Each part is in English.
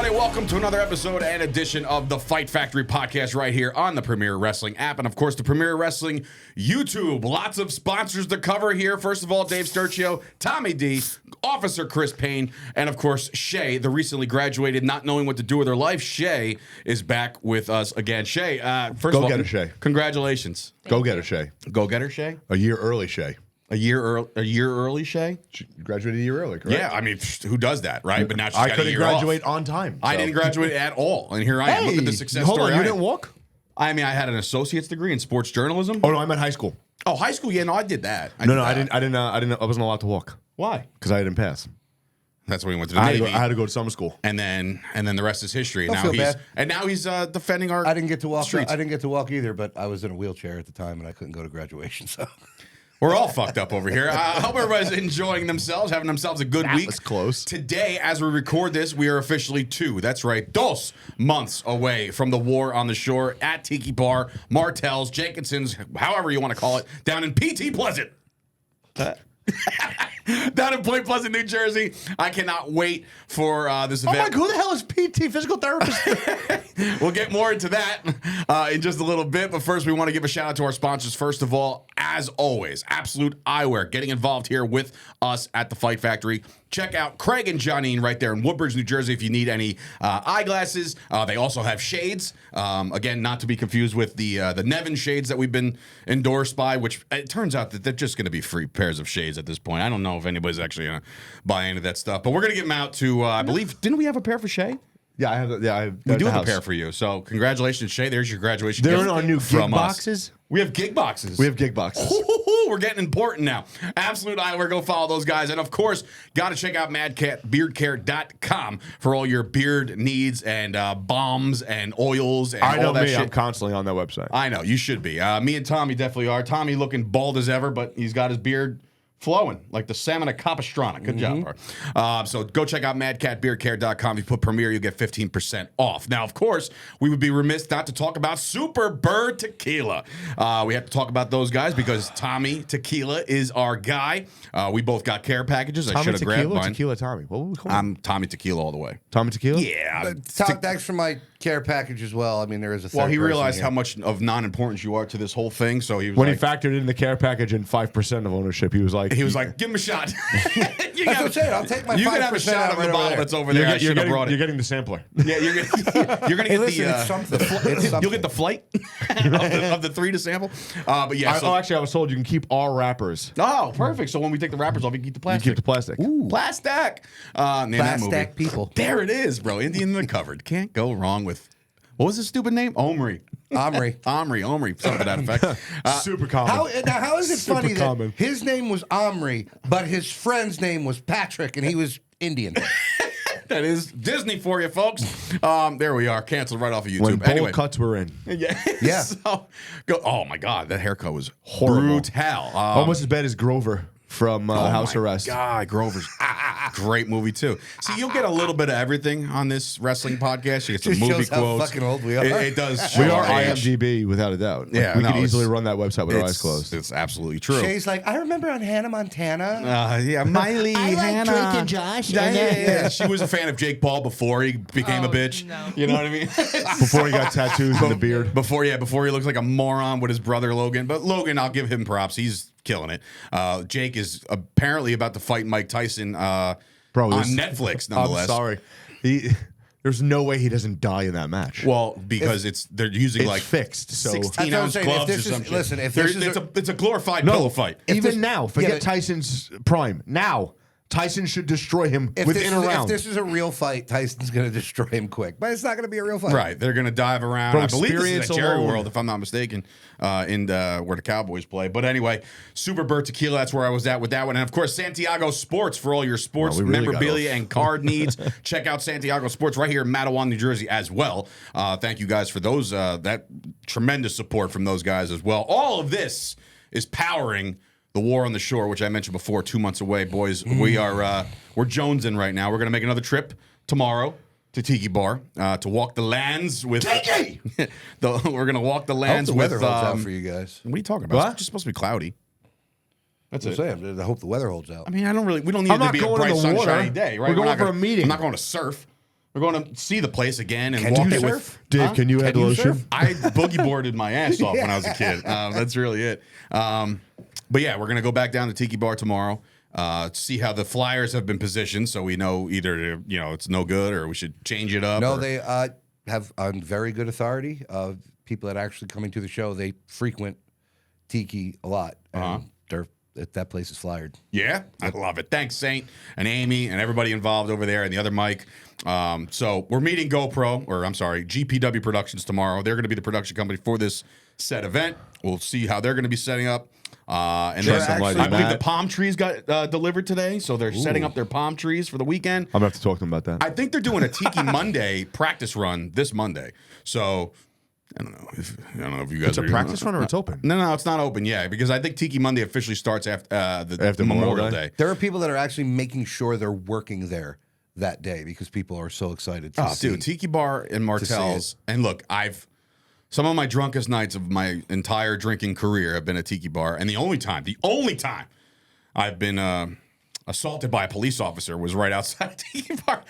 everybody. Welcome to another episode and edition of the Fight Factory podcast right here on the Premier Wrestling app and, of course, the Premier Wrestling YouTube. Lots of sponsors to cover here. First of all, Dave Sturchio, Tommy D, Officer Chris Payne, and, of course, Shay, the recently graduated, not knowing what to do with her life. Shay is back with us again. Shay, first of all, get her, Shay. Congratulations. Go get her, Shay. Go get her, Shay. A year early, Shay. A year early, Shay? She graduated a year early, correct? Yeah, I mean, who does that, right? But now she's I got a couldn't year graduate off. on time. I didn't graduate at all, and here I am. Look at the success hold story. on, you didn't walk? I mean, I had an associate's degree in sports journalism. Oh no, I meant high school. Oh, high school? Yeah, no, I did that. I didn't. I wasn't allowed to walk Why? because I didn't pass. That's when we went to the I Navy. had to go to summer school. And then the rest is history. Don't feel bad. Now he's defending our. I didn't get to walk. streets. I didn't get to walk either, but I was in a wheelchair at the time and I couldn't go to graduation. So We're all fucked up over here. I hope everybody's enjoying themselves, having themselves a good week. was close. Today, as we record this, we are officially that's right, 2 months away from the war on the shore at Tiki Bar, Martell's, Jenkinson's, however you want to call it, down in PT Pleasant. Down in Point Pleasant, New Jersey. I cannot wait for this event. Oh my, who the hell is PT, physical therapist? We'll get more into that in just a little bit. But first, we want to give a shout out to our sponsors. First of all, as always, Absolute Eyewear getting involved here with us at the Fight Factory. Check out Craig and Johnine right there in Woodbridge, New Jersey if you need any eyeglasses. They also have shades. Again, not to be confused with the Nevin shades that we've been endorsed by, which it turns out that they're just going to be free pairs of shades at this point. I don't know if anybody's actually going to buy any of that stuff. But we're going to get them out to, I believe, didn't we have a pair for Shay? Yeah, I have. Yeah, We do have a pair for you. So congratulations, Shay. There's your graduation They're gift in our new gig from us. boxes. We have gig boxes. We have gig boxes. We're getting important now. Absolute Eyewear. Go follow those guys. And, of course, got to check out madcatbeardcare.com for all your beard needs and balms and oils and I know all that me. shit. I'm constantly on that website. I know. You should be. Me and Tommy definitely are. Tommy looking bald as ever, but he's got his beard flowing like the salmon of Capistrano. Good job, bro. So go check out madcatbeardcare.com. If you put Premier, you'll get 15% off. Now, of course, we would be remiss not to talk about Super Bird Tequila. We have to talk about those guys because Tommy Tequila is our guy. We both got care packages. I should have grabbed mine. Tequila Tommy. What would we call him? I'm Tommy Tequila all the way. Tommy Tequila? Yeah. thanks for my care package as well. I mean, there is a Well, third he person realized here. how much of non-importance you are to this whole thing, so he was When like, he factored in the care package and 5% of ownership, he was like, give him a shot. That's what I'm saying. I'll take my 5% You can have a shot of the bottle that's over there. I should have brought You're it. getting the sampler. Yeah, you're gonna get listen, the it's something. It's something. you'll get the flight of the 3 to sample. But yeah, Actually, I was told you can keep all wrappers. oh, perfect. So when we take the wrappers off, you can keep the You plastic. keep the plastic. Ooh. Plastic. Name that movie. Plastic people. There it is, bro. Indian in the Covered. Can't go wrong with. What was his stupid name? Omri. Omri. Something to that effect. Super common. How is it Super funny common. that his name was Omri, but his friend's name was Patrick, and he was Indian? That is Disney for you, folks. There we are. Canceled right off of YouTube. When bowl Anyway. cuts were in. Yeah. Yeah. So, oh my God, that haircut was Horrible. brutal. Almost as bad as Grover from House Arrest. God, Grover's great movie too. See, you'll get a little bit of everything on this wrestling podcast. You get some Just movie shows how quotes. fucking old we are. It does. We show are our age. IMDb without a doubt. Like, Yeah, we no, could easily it's- run that website with our eyes closed. It's absolutely true. Shay's like, I remember on Hannah Montana. Yeah, Miley, I like Hannah. Drake and Josh. Yeah, and then- yeah. She was a fan of Jake Paul before he became a bitch. no. You know what I mean? Before he got tattoos in the beard. Before he looks like a moron with his brother Logan. But Logan, I'll give him props. He's killing it. Jake is apparently about to fight Mike Tyson on Netflix, nonetheless. I'm sorry. There's no way he doesn't die in that match. Well, because they're using it's like fixed. So 16 That's what I'm ounce saying. If gloves or this is- some shit. listen, if this is it's a glorified no pillow fight. Even now, forget yeah, but- Tyson's prime. Now, Tyson should destroy him within a round. If this is a real fight, Tyson's going to destroy him quick. But it's not going to be a real fight. Right, they're going to dive around. From I believe this is experience at Jerry alone. World, if I'm not mistaken, in where the Cowboys play. But anyway, Super Bird Tequila, that's where I was at with that one. And, of course, Santiago Sports for all your sports we really memorabilia got off. and card needs. Check out Santiago Sports right here in Matawan, New Jersey as well. Thank you guys for those that tremendous support from those guys as well. All of this is powering the war on the shore, which I mentioned before, 2 months away, boys. We are we're jonesing right now. We're gonna make another trip tomorrow to Tiki Bar to walk the lands with. Tiki. We're gonna walk the I hope lands the with. weather holds out for you guys. What are you talking about? What? It's just supposed to be cloudy. That's I'm it. saying, I hope the weather holds out. I mean, we don't need I'm it to not be a going bright in the water. sunshiny day, right? We're going not for gonna- a meeting. I'm not going to surf. We're going to see the place again and Can walk you it surf? with. Dave, can you Can handle you a surf? ship? I boogie boarded my ass off when I was a kid. That's really it. But yeah, we're gonna go back down to Tiki Bar tomorrow. See how the flyers have been positioned, so we know either it's no good or we should change it up. No, or- they have on very good authority of people that are actually coming to the show. They frequent Tiki a lot. And that place is flyered. Yeah, I love it. Thanks, Saint and Amy and everybody involved over there and the other Mike. So we're meeting GPW Productions tomorrow. They're going to be the production company for this said event. We'll see how they're going to be setting up. And Sure, then somebody I believe Matt. the palm trees got delivered today, so they're setting up their palm trees for the weekend. I'm gonna have to talk to them about that. I think they're doing a Tiki Monday practice run this Monday. So I don't know if you guys. It's a practice run or it's open? No, it's not open yet because I think Tiki Monday officially starts after Memorial Day. There are people that are actually making sure they're working there that day because people are so excited to see. Dude, Tiki Bar and Martell's. And look, some of my drunkest nights of my entire drinking career have been at Tiki Bar, and the only time I've been assaulted by a police officer was right outside Tiki Bar.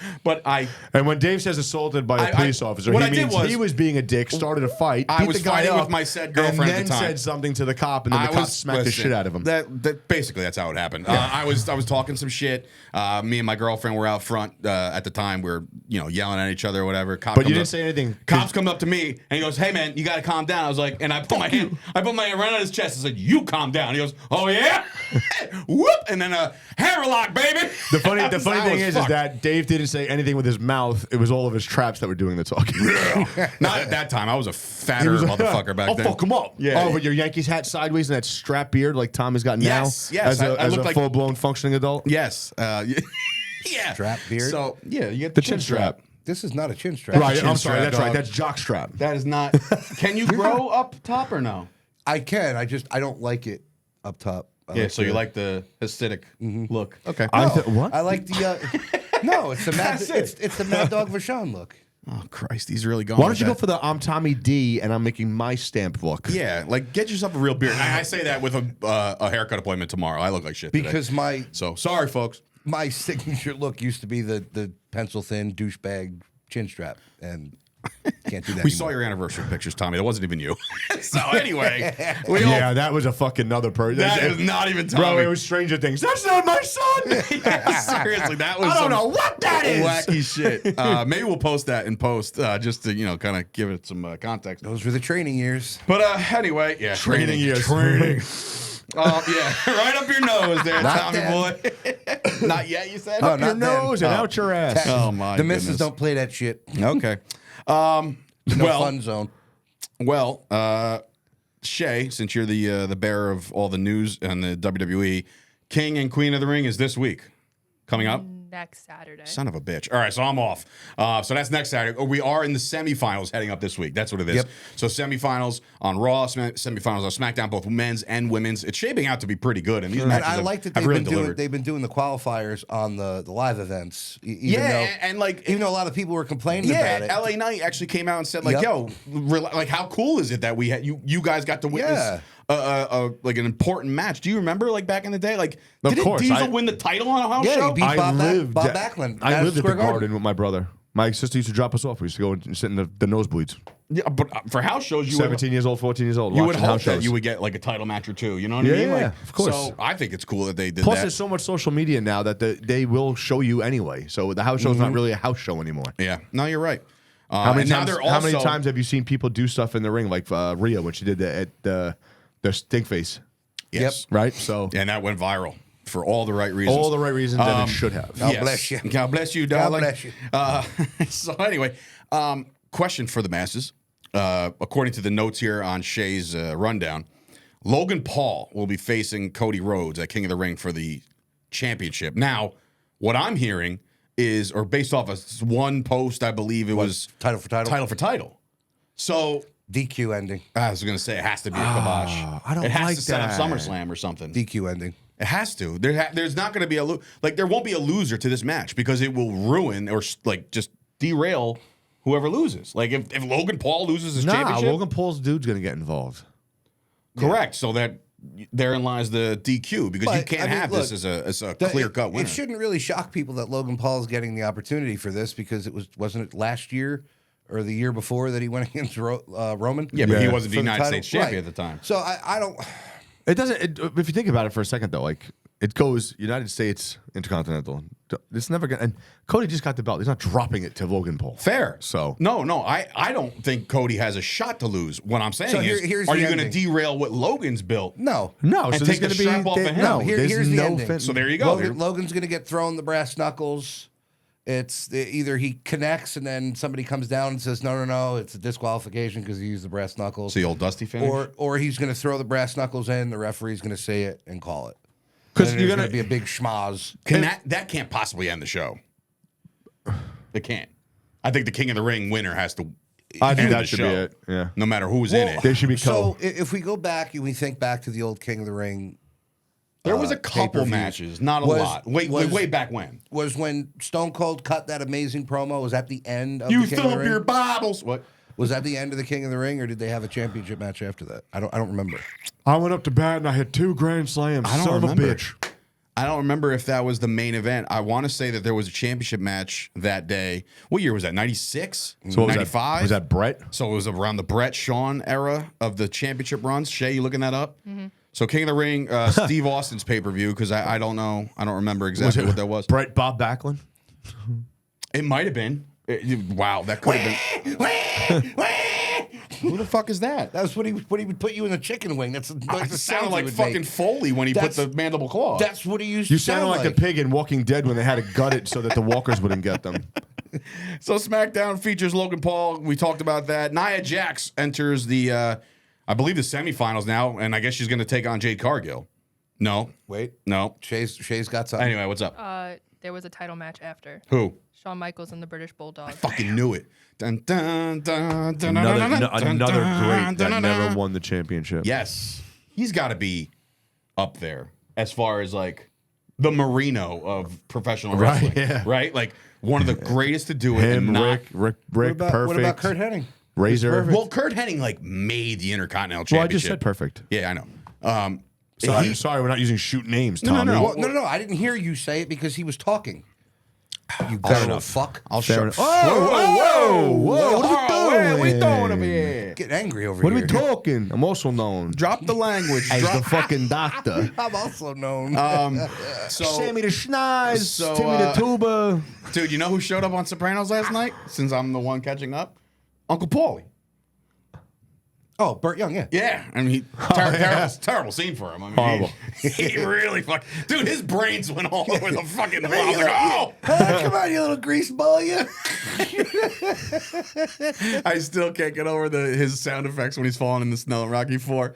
And when Dave says assaulted by a police officer, what he I did means was- he was being a dick, started a fight, I beat was the guy fighting up, with my said girlfriend and at then the time. said something to the cop, and then the cop smacked the shit out of him. That basically that's how it happened. I was talking some shit. Me and my girlfriend were out front at the time. We were yelling at each other or whatever. Cop But comes you didn't up- say anything. Cops come up to me and he goes, "Hey man, you got to calm down." I was like, and I put my hand right on his chest and said, "You calm down." He goes, "Oh yeah," whoop, and then a hair lock, baby. The funny I thing was is fucked. that Dave didn't say anything with his mouth. It was all of his traps that were doing the talking. Not at that time. I was a fatter motherfucker back I'll then. fuck him up. Yeah. Oh, with your Yankees hat sideways and that strap beard like Tom has got now. Yes. As I a look like- full-blown functioning adult. Yes. Yeah. Strap beard? So yeah, you get The chin strap. This is not a chin strap. Right, chin I'm sorry. strap, That's right. dog. That's jock strap. That is not. Can you grow up top or no? I can. I don't like it up top. I So you like the aesthetic look? Okay. What? I like the. No, it's the Mad. That's it. It's the Mad Dog Vachon look. Oh Christ, he's really going. Why don't with you go that. for the I'm Tommy D and I'm making my stamp look? Yeah, like get yourself a real beard. I say that with a haircut appointment tomorrow. I look like shit today. Because So sorry, folks. my signature look used to be the pencil thin douchebag chin strap, and can't do that. We anymore. saw your anniversary pictures, Tommy. That wasn't even you. So anyway, Yeah, that was a fucking other person. that is not even Tommy. Bro, it was Stranger Things. That's not my son. Yeah, seriously, that was I don't some know what that is. wacky shit. Maybe we'll post that in post just to kind of give it some context. Those were the training years. But anyway, yeah, Training years. Training. Yeah, right up your nose there, Not Tommy that. boy. Not yet, you said? Oh, Your not then. nose and out your ass. Oh, my The missus goodness. don't play that shit. Okay. No well, fun zone. Well, Shay, since you're the bearer of all the news and the WWE, King and Queen of the Ring is this week. Coming up. Next Saturday. Son of a bitch. All right, so I'm off. So that's next Saturday. We are in the semifinals heading up this week. That's what it is. Yep. So semifinals on Raw, semifinals on SmackDown, both men's and women's. It's shaping out to be pretty good. And these And matches I have, like that have really delivered. they've been doing the qualifiers on the live events. Even Yeah, though, and like even though a lot of people were complaining about it. LA Knight actually came out and said, like, Yep. yo, like, how cool is it that we had you guys got to witness Yeah. like an important match? Do you remember, like, back in the day? Like, Of didn't course, Diesel I- win the title on a house Yeah, show? he beat Bob Backlund. I Madison lived at the Square garden with my brother. My sister used to drop us off. We used to go and sit in the nosebleeds. Yeah, but for house shows, you 17 years old, 14 years old. would watching hope house that shows. you would get like a title match or two. You know what I Yeah, mean? yeah, Like, of course. So I think it's cool that they did Plus, that. there's so much social media now that they will show you anyway. So the house show's not really a house show anymore. Yeah, no, you're right. How many and now times? they're How many also- times have you seen people do stuff in the ring, like Rhea when she did that at the stink face, Yes. right? So And that went viral for all the right reasons. all the right reasons that it should have. God bless you. God bless you, God darling. bless you. So anyway, question for the masses. According to the notes here on Shay's rundown, Logan Paul will be facing Cody Rhodes at King of the Ring for the championship. Now, what I'm hearing is, or based off of one post, I believe it was title for title? Title for title. So DQ ending. I was going to say it has to be a kibosh. I don't it has like to set up that. SummerSlam or something. DQ ending. It has to. There's not going to be there won't be a loser to this match because it will ruin or like just derail whoever loses. Like if Logan Paul loses his championship, Logan Paul's dude's gonna get involved. correct. So that therein lies the DQ because you But, can't I mean, have look, this as a clear-cut winner. It shouldn't really shock people that Logan Paul's getting the opportunity for this because wasn't it last year or the year before that he went against Roman? Yeah, but he Yeah. wasn't the For the United title? States champion Right. at the time. So I don't. It doesn't. If you think about it for a second, though, like it goes United States Intercontinental. It's never gonna. And Cody just got the belt. He's not dropping it to Logan Paul. Fair. So no, I don't think Cody has a shot to lose. What I'm saying So is, here's are the you going to ending. derail what Logan's built? No. no. And So take there's the gonna strap be off of him. no. Here- there's here's the no ending. fin- So there you go. Logan's going to get thrown the brass knuckles. It's either he connects and then somebody comes down and says, no, it's a disqualification because he used the brass knuckles. It's the old Dusty finish. Or he's going to throw the brass knuckles in, the referee's going to say it and call it. 'Cause Then you're there's gonna- going to be a big schmoz. That can't possibly end the show. It can't. I think the King of the Ring winner has to. I think end that the should show, be it. Yeah. No matter who's in Well, it. They should be So if we go back and we think back to the old King of the Ring, There was a couple pay-per-views. matches, not a Was- lot. Way back when. was when Stone Cold cut that amazing promo. Was that the end of You the King of the thump Ring? your Bibles. What? Was that the end of the King of the Ring, or did they have a championship match after that? I don't remember. I went up to bat and I hit 2 grand slams. I don't Son remember. of a bitch. I don't remember if that was the main event. I want to say that there was a championship match that day. What year was that? 96? So what was that? 95? Was that Brett? So it was around the Brett Shawn era of the championship runs. Shay, you looking that up? So King of the Ring, Steve Austin's pay-per-view, because I don't know. I don't remember exactly what that was. Brett Bob Backlund? It might have been. Wow, that could have been. Who the fuck is that? That's what he would put you in a chicken wing. That's like It the sounded sound like fucking Foley when he put That's- the mandible claw. That's what he used You to sound sounded like the pig in Walking Dead when they had to gut it so that the walkers wouldn't get them. So SmackDown features Logan Paul. We talked about that. Nia Jax enters the, I believe, the semifinals now, and I guess she's going to take on Jade Cargill. No, Wait, no. Shay's got something. Anyway, what's up? There was a title match after. Who? Shawn Michaels and the British Bulldog. Fucking knew it. Dun, dun, dun, dun, Another dun, dun, great dun, that dun, never dun. won the championship. Yes, he's got to be up there as far as like the Marino of professional Right, wrestling, yeah. right? Like one of the greatest to do it. Him, and not, Rick, What about, perfect. what about Kurt Hennig? Razor. Well, Kurt Hennig like made the Intercontinental Well, I Championship. just said perfect. Yeah, I know. Sorry, we're not using shoot names, no, Tommy. no. Well, no. I didn't hear you say it because he was talking. You federal fuck. I'll Fair show. enough. Whoa, what are we doing? What are we doing over here? Get angry over What are here. we talking? I'm also known Drop the language. as Drop- the fucking doctor. I'm also known. so, Sammy the Schneis, So, Timmy the Tuba. dude, you know who showed up on Sopranos last night? Since I'm the one catching up, Uncle Paulie. oh, Burt Young, yeah. Yeah, I mean, terrible scene for him. I mean, Horrible. He really fuck. Dude, his brains went all over the fucking. I was like, oh. Come on, you little grease ball, you. I still can't get over his sound effects when he's falling in the snow in Rocky IV.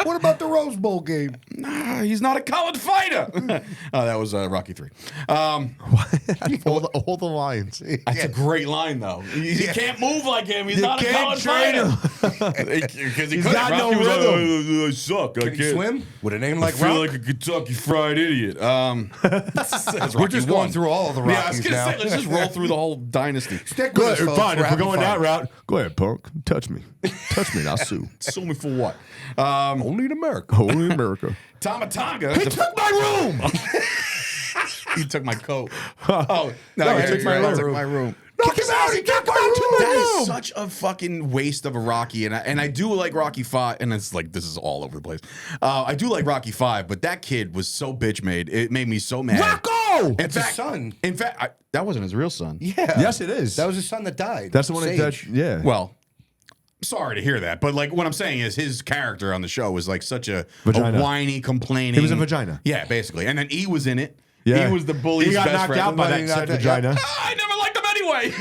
What about the Rose Bowl game? Nah, he's not a college fighter. Oh, that was Rocky III. all the lines. That's a great line, though. You can't move like him. He's You not a can't college train fighter. Because He's got no rhythm. I suck. I Can he swim with a name I like feel Rock? like a Kentucky Fried Idiot. We're just going through all of the Yeah, I was Rockies gonna now. say, let's just roll through the whole dynasty. Stick Go with us, ahead, folks. fine. If we're having going fun. that route, go ahead, punk. Touch me. Touch me and I'll sue. Sue me for what? Only in America. Holy America. Tamatanga. He took my room. He took my coat. Oh, no, he took my room. Knock him out. He took my room. That is such a fucking waste of a Rocky, and I do like Rocky V, and it's like this is all over the place. I do like Rocky V, but that kid was so bitch made. It made me so mad. Rocco. In It's his son. In fact, that wasn't his real son. Yeah. Yes, it is. That was his son that died. That's the one that. Sage. Yeah. Well, sorry to hear that, but like what I'm saying is his character on the show was like such a Vagina. whiny, complaining. He was a vagina. Yeah, basically, and then E was in it. Yeah. He was the bully's He got best knocked friend. out by that said vagina. I never liked him anyway.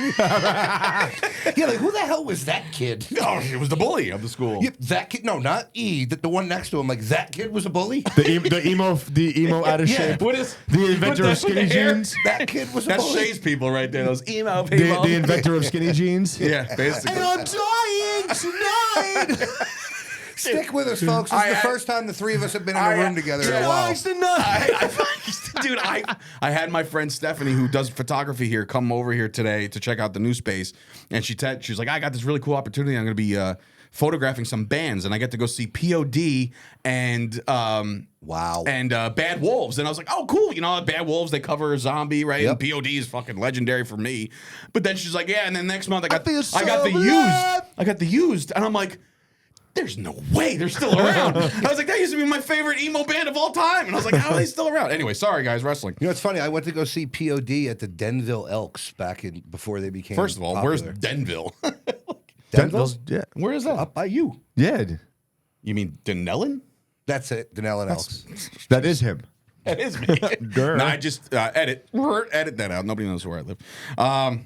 Yeah, like who the hell was that kid? No, he was the bully of the school. Yeah, that kid? No, not E. The one next to him. Like that kid was a bully. The emo out of Yeah. shape. What is The inventor of with skinny the hair? jeans. That kid was a That's bully. Shay's people right there. Those emo The, people. the inventor of skinny jeans. Yeah, basically. I'm dying tonight. Stick with us, folks. This is the first time the three of us have been in a room together in a while. Dude, I had my friend Stephanie, who does photography here, come over here today to check out the new space, and she was like, "I got this really cool opportunity. I'm going to be photographing some bands, and I get to go see POD and Wow. and Bad Wolves, and I was like, oh, cool, you know, Bad Wolves, they cover a zombie, right? Yep. And POD is fucking legendary for me. But then she's like, yeah, and then next month I got feel so the alive. used, I got the used, and I'm like, there's no way they're still around. I was like, that used to be my favorite emo band of all time, and I was like, how are they still around? Anyway, sorry guys, wrestling. You know, it's funny. I went to go see POD at the Denville Elks before they became. First of all, popular. where's Denville? Denville? Yeah. Where is that? Up by you. Yeah. You mean Denellen? That's it. Denell and Elks. That is him. That is me. Grr. No, I just edit that out. Nobody knows where I live.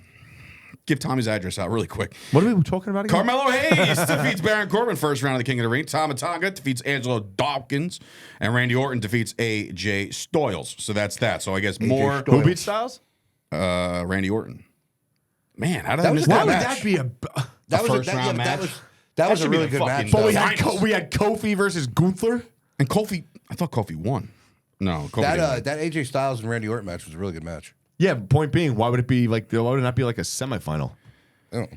Give Tommy's address out really quick. What are we talking about again? Carmelo Hayes defeats Baron Corbin first round of the King of the Ring. Tama Tonga defeats Angelo Dawkins, and Randy Orton defeats AJ Styles. So that's that. So I guess more Who beat Styles? Randy Orton. Man, how did I That miss was a that Why would match. match? that be a... That was first a, that, round yeah, but match? that That was a should be really the good fucking- match. But though. we had Kofi versus Gunther. And Kofi, I thought Kofi won. No, Kofi didn't win. that AJ Styles and Randy Orton match was a really good match. Yeah, point being, why would it be like? Why would it not be like a semifinal? Oh.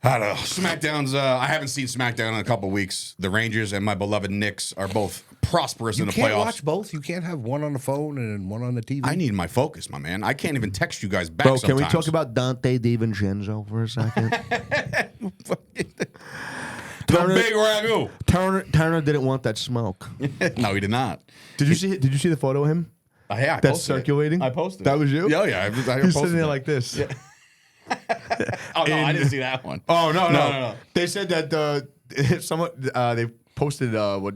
I don't know. SmackDown's. I haven't seen SmackDown in a couple weeks. The Rangers and my beloved Knicks are both prosperous in You the can't playoffs. watch both. You can't have one on the phone and one on the TV. I need my focus, my man. I can't even text you guys back. Bro, can we sometimes. talk about Dante DiVincenzo for a second? the big ragu? Turner didn't want that smoke. No, he did not. Did you see the photo of him? I That's posted it. circulating? I posted. That it. was you? Yeah, yeah. I He's posted sitting there it. like this. Oh no, I didn't see that one. Oh no. No. They said that someone they posted what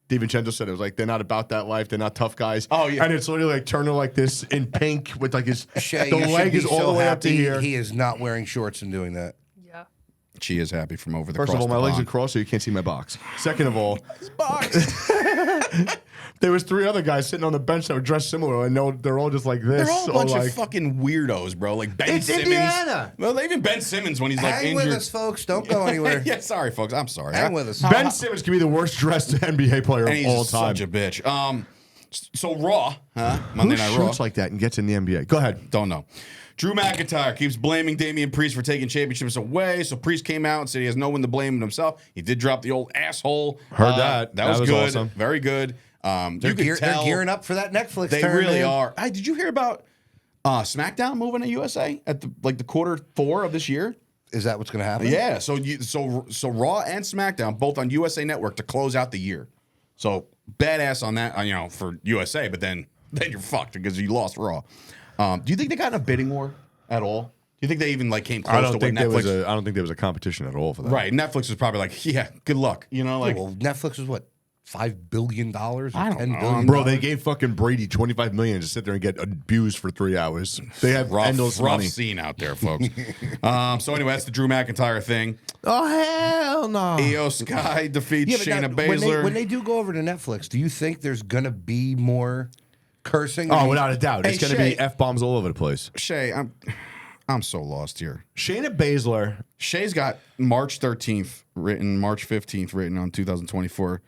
DiVincenzo said. It was like they're not about that life. They're not tough guys. Oh, yeah. And it's literally like Turner like this in pink with like his Shay, the you should leg be is all so the way up to happy here. He is not wearing shorts and doing that. Yeah. She is happy from over the. First of all, my legs are crossed, so you can't see my box. Second of all, there was 3 other guys sitting on the bench that were dressed similar. I know they're all just like this. They're all a so bunch like, of fucking weirdos, bro. Like Ben It's Simmons. Indiana. Well, even Ben Simmons when he's like Hang injured. with us, folks. Don't go anywhere. Yeah, sorry, folks. I'm sorry. Hang with us. Ben Simmons can be the worst dressed NBA player And of he's all time. such a bitch. So Raw, Monday Who Night Raw. shoots like that and gets in the NBA? Go ahead. Don't know. Drew McIntyre keeps blaming Damian Priest for taking championships away. So Priest came out and said he has no one to blame but himself. He did drop the old asshole. Heard that. That was That was good. awesome. Very good. They're, You could tell they're gearing up for that Netflix. They turn, really man. are. Hey, did you hear about SmackDown moving to USA at the quarter 4 of this year? Is that what's going to happen? Yeah. So Raw and SmackDown both on USA Network to close out the year. So badass on that, for USA. But then you're fucked because you lost Raw. Do you think they got in a bidding war at all? Do you think they even came close I to don't what think Netflix? I don't think there was a competition at all for that. Right. Netflix was probably like, yeah, good luck. Like Well, Netflix is what, $5 billion or I don't $10 know. billion? Bro, they gave fucking Brady $25 million to sit there and get abused for 3 hours. They have endless rough money. scene out there, folks. So anyway, that's the Drew McIntyre thing. Oh hell no! Io Sky defeats Yeah, but Shayna now, Baszler. when they do go over to Netflix, do you think there's going to be more cursing? Oh, without a doubt, Hey, it's going to Shay. be f bombs all over the place. Shay, I'm so lost here. Shayna Baszler. Shay's got March 13th written, March 15th written on 2024,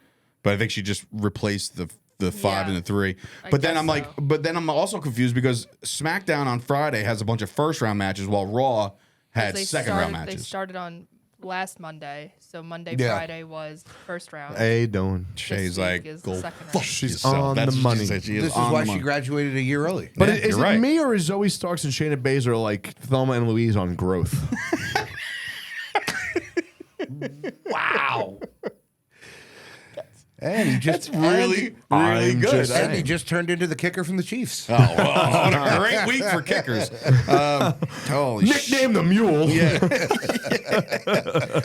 but I think she just replaced the 5 and the 3. But then I'm also confused because SmackDown on Friday has a bunch of first round matches while Raw had second round They matches. started on last Monday, so Monday, Yeah. Friday was first round. Hey, doing. Shay's This like, week is go the second fuck round. She's yourself. on That's the what money. She said. She is This is on why the she money. graduated a year early. But Yeah, is you're it right. me or is Zoe Starks and Shayna Baszler like Thelma and Louise on growth? Wow. And he just Really I'm good. just and he saying. just turned into the kicker from the Chiefs. Oh, well, what a great week for kickers. Holy Nickname the mule.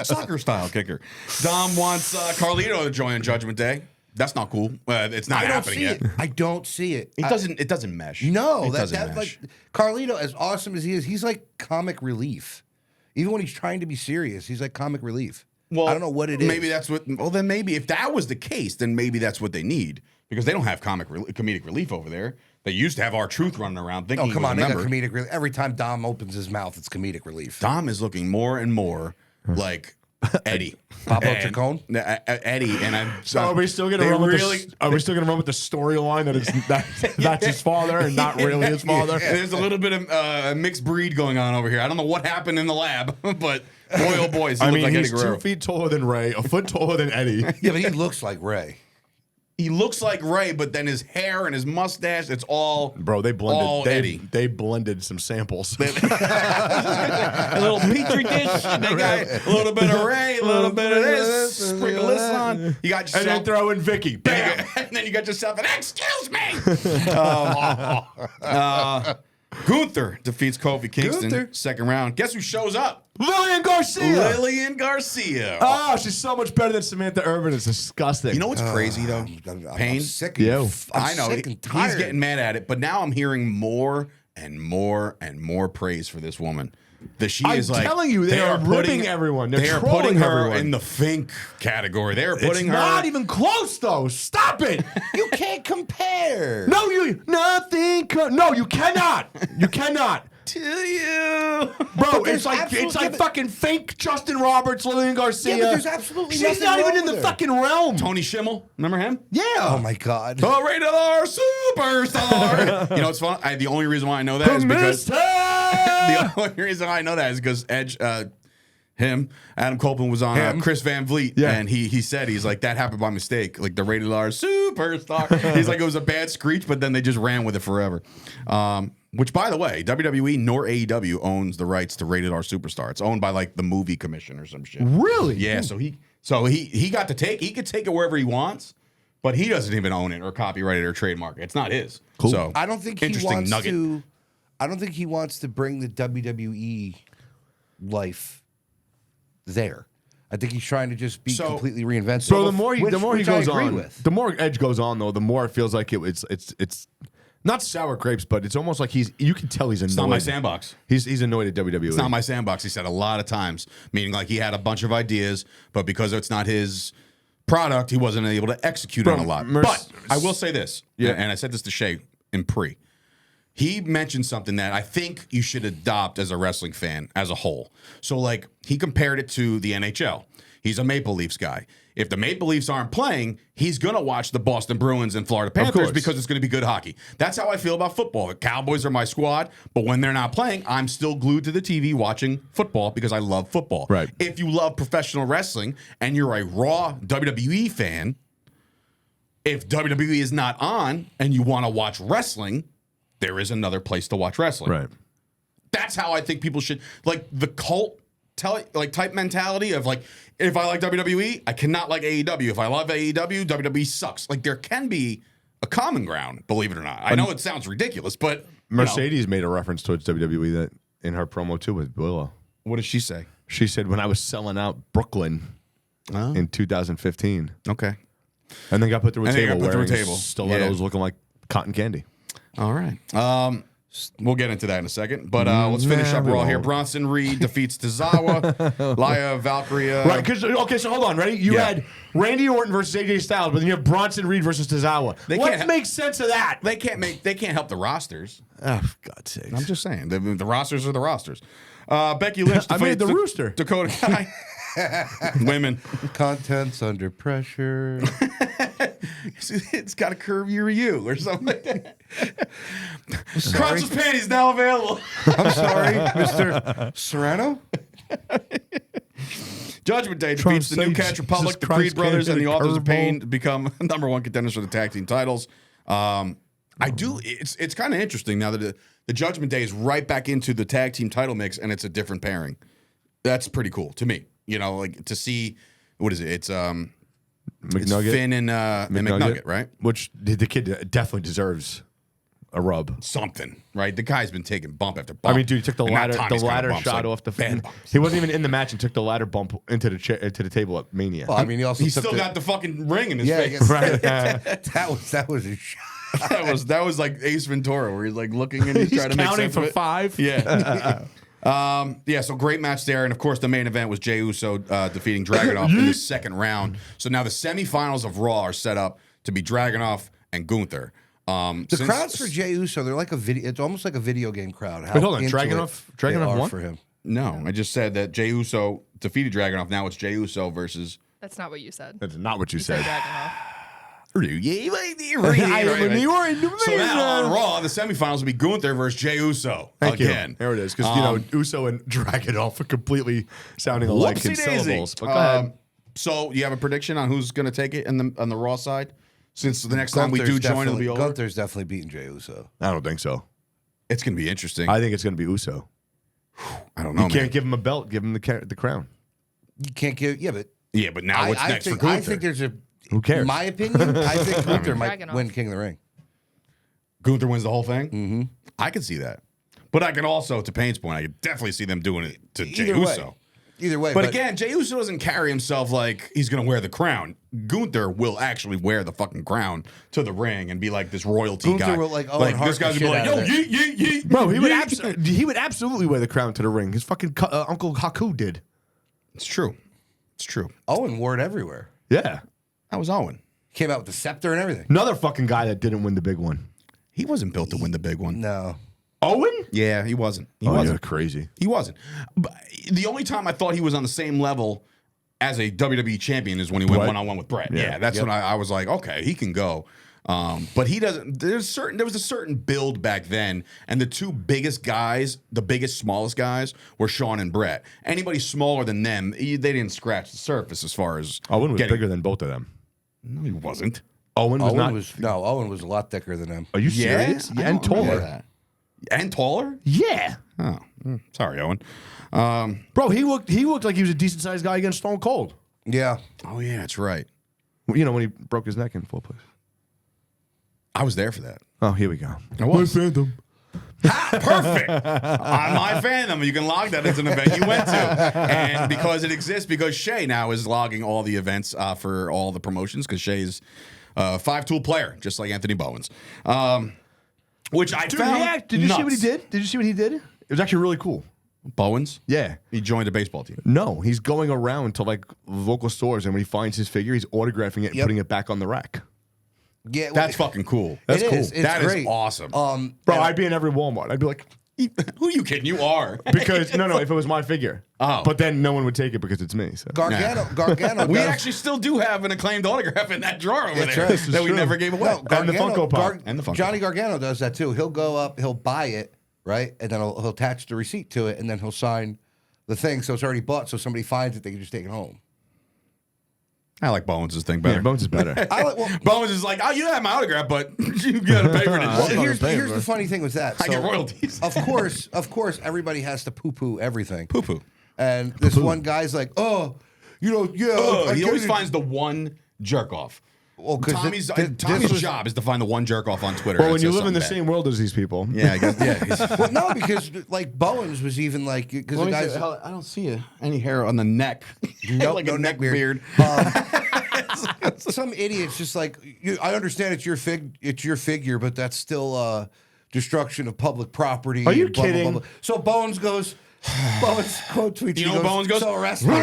soccer style kicker. Dom wants Carlito to join Judgment Day. That's not cool. It's not I don't happening see yet. it. I don't see it. It doesn't mesh. No, it that doesn't mesh. like Carlito, as awesome as he is, he's like comic relief. Even when he's trying to be serious, he's like comic relief. Well, I don't know what it is. Maybe that's what. Well, then maybe if that was the case, then maybe that's what they need because they don't have comedic relief over there. They used to have R-Truth running around thinking. Oh, come he was on, a they got member. comedic relief. Every time Dom opens his mouth, it's comedic relief. Dom is looking more and more like Eddie. Pablo And- Chacon? Eddie, and I'm. So are we still gonna they run with really- are we still gonna run with the storyline that it's that's his father and not really his father? There's a little bit of mixed breed going on over here. I don't know what happened in the lab, but Boy, oh boy, does he I look mean, like Eddie he's Guerrero. 2 feet taller than Ray, a foot taller than Eddie. Yeah, but he looks like Ray. He looks like Ray, but then his hair and his mustache, it's all Bro, they blended. all Eddie. They blended some samples. A little petri dish. And they got a little bit of Ray, a little bit of this, sprinkle this on. You got and yourself. then throw in Vicky. Bam. And then you got yourself an excuse me. Gunther defeats Kofi Kingston, Gunther. second round. Guess who shows up? Lillian Garcia. Lillian Garcia. Oh, she's so much better than Samantha Irvin. It's disgusting. You know what's crazy though? I'm Pain. sick. Yeah. I know Sick and he's tired. getting mad at it, but now I'm hearing more and more and more praise for this woman. That she I'm is like telling you, they are ripping everyone. They're they are trolling putting her everyone. in the Fink category. They are It's putting her. not even close, though. Stop it. You can't compare. No, no, you cannot. You cannot. to you. Bro, there's it's like absolutely- fucking fake Justin Roberts, Lillian Garcia. Yeah, but there's absolutely She's nothing not even wrong in the with her. fucking realm. Tony Schimmel, remember him? Yeah. Oh my God. The rated R superstar. You know what's fun? The only reason why I know that is because the only reason I know that is because Edge, Adam Copeland was on Chris Van Vliet, Yeah. and he said he's like that happened by mistake, like the rated R superstar. He's like it was a bad screech, but then they just ran with it forever. Which, by the way, WWE nor AEW owns the rights to rated R superstar. It's owned by like the movie commission or some shit. Really? Yeah. So he got to take. He could take it wherever he wants, but he doesn't even own it or copyright it or trademark it. It's not his. Cool. So I don't think he interesting wants nugget. to. I don't think he wants to bring the WWE life there. I think he's trying to just be So- completely reinvented. So the more he which goes I agree on, with. the more Edge goes on, though, the more it feels like it's not sour grapes, but it's almost like you can tell he's annoyed. It's not my sandbox. He's annoyed at WWE. It's not my sandbox. He said a lot of times, meaning like he had a bunch of ideas, but because it's not his product, he wasn't able to execute on a lot. But I will say this, and I said this to Shay in pre. He mentioned something that I think you should adopt as a wrestling fan as a whole. So, like, he compared it to the NHL. He's a Maple Leafs guy. If the Maple Leafs aren't playing, he's going to watch the Boston Bruins and Florida Panthers course. because it's going to be good hockey. That's how I feel about football. The Cowboys are my squad, but when they're not playing, I'm still glued to the TV watching football because I love football. Right. If you love professional wrestling and you're a raw WWE fan, if WWE is not on and you want to watch wrestling, there is another place to watch wrestling. Right. That's how I think people should, like, the cult type mentality of like, if I like WWE, I cannot like AEW. If I love AEW, WWE sucks. Like, there can be a common ground, believe it or not. I know it sounds ridiculous, but you know. Mercedes made a reference towards WWE that in her promo too with Willow. What did she say? She said, when I was selling out Brooklyn in 2015, Okay. and then got put through a And then table got put through a wearing table. stilettos Yeah. looking like cotton candy. All right. We'll get into that in a second, but let's finish up we Raw here. won't. Bronson Reed defeats Tozawa. Laya Valkyria. Right, because okay, so hold on, ready? You had Randy Orton versus AJ Styles, but then you have Bronson Reed versus Tozawa. They Let's can't- make sense of that. They can't help the rosters. Oh, for God's sake. I'm just saying. The rosters are the rosters. Becky Lynch I made defeats the rooster. Dakota Kai. Women. Contents under pressure. It's got a curve you or something like that. Crotchless panties now available. I'm sorry, Mr. Serrano. Judgment Day Trump defeats the New saves Catch Republic, Jesus the Christ, Creed Brothers, can't and the hit a Authors of curveball. Pain to become #1 contenders for the tag team titles. It's kind of interesting now that the Judgment Day is right back into the tag team title mix, and it's a different pairing. That's pretty cool to me. You know, like to see what is it? It's McNugget. Finn and McNugget, right? Which the kid definitely deserves a rub. Something, right? The guy's been taking bump after bump. I mean, dude, he took the And not ladder, Tommy's kind of bumps, shot like off the bad bumps. He wasn't even in the match and took the ladder bump into the table at Mania. Well, I mean, he also He's took still the, got the fucking ring in his yeah, I face. guess Right. that was a shot. that was like Ace Ventura, where he's like looking and he's trying to make counting sense for of it. 5. Yeah. So great match there, and of course the main event was Jey Uso defeating Dragunov in the second round. So now the semifinals of Raw are set up to be Dragunov and Gunther. The crowds for Jey Uso, they're like a video. It's almost like a video game crowd. How Wait, hold on, into Dragunov- it they Dragunov are won? for him. No, I just said that Jey Uso defeated Dragunov. Now it's Jey Uso versus. That's not what you said. That's not what you You said said. Dragunov. So now on Raw, the semifinals will be Gunther versus Jey Uso again. There it is. Because, Uso and Dragunov are completely sounding alike in syllables. But go ahead. So you have a prediction on who's going to take it on the Raw side? Since the next time we do join, it'll be over. Gunther's definitely beating Jey Uso. I don't think so. It's going to be interesting. I think it's going to be Uso. I don't know, You can't give him a belt. Give him the crown. You can't give... Yeah, but now what's next for Gunther? I think there's a... Who cares? In my opinion, I think Gunther might win King of the Ring. Gunther wins the whole thing? Mm-hmm. I can see that. But I can also, to Payne's point, I could definitely see them doing it to Jey Uso. Either way. But again, Jey Uso doesn't carry himself like he's going to wear the crown. Gunther will actually wear the fucking crown to the ring and be like this royalty guy. Gunther will this guy's going to be like, yo, yeet, yeet, yeet. Bro, he would absolutely wear the crown to the ring. His fucking Uncle Haku did. It's true. It's true. Owen wore it everywhere. Yeah. That was Owen. Came out with the scepter and everything. Another fucking guy that didn't win the big one. He wasn't built to win the big one. No. Owen? Yeah, he wasn't. He wasn't. wasn't. Crazy. He wasn't. But the only time I thought he was on the same level as a WWE champion is when he went one-on-one with Brett. Yeah, that's when I was like, okay, he can go. But he doesn't. There was a certain build back then, and the two biggest guys, the biggest, smallest guys, were Shawn and Brett. Anybody smaller than them, they didn't scratch the surface as far as Owen was bigger than both of them. No, he wasn't. Owen was Owen was a lot thicker than him. Are you serious? Yeah, and taller. And taller? Yeah. Oh, sorry, Owen. Bro, he looked like he was a decent sized guy against Stone Cold. Yeah. Oh yeah, that's right. You know when he broke his neck in full place. I was there for that. Oh, here we go. I was. My Phantom. Perfect. On my fandom, you can log that as an event you went to, and because it exists, because Shay now is logging all the events for all the promotions, because Shay's a 5-tool player, just like Anthony Bowen's. Which I found. Did you see what he did? Did you see what he did? It was actually really cool. Bowens? Yeah. He joined a baseball team. No, he's going around to like local stores, and when he finds his figure, he's autographing it and putting it back on the rack. Yeah, that's fucking cool. That's cool. That is awesome. Bro, I'd be in every Walmart. I'd be like, who are you kidding? You are. Because no, if it was my figure. Oh. But then no one would take it because it's me. So. Gargano. We actually still do have an acclaimed autograph in that drawer over there right. that we never gave away. No, and the Funko Pop. And the Funko Johnny Gargano does that too. He'll go up, he'll buy it, right? And then he'll attach the receipt to it, and then he'll sign the thing so it's already bought, so somebody finds it, they can just take it home. I like Bones' thing better. Yeah, Bones is better. Bones is like, oh, you have my autograph, but you got to pay for this. Well, here's the funny thing with that. I get royalties. Of course, everybody has to poo-poo everything. Poo-poo. And this one guy's like, he always finds the one jerk off. Well, Tommy's job is to find the one jerk off on Twitter. Well, when you live in the same world as these people. Yeah, I guess. Yeah. Well, no, because like Bowens was even like, because the guys. I don't see any hair on the neck. Nope, like no a neck beard. Some idiot's just like, I understand it's your figure, but that's still destruction of public property. Are you blah, kidding? Blah, blah, blah. So Bowens goes. Bowens quote tweets. You know what Bowens goes? So arrest me.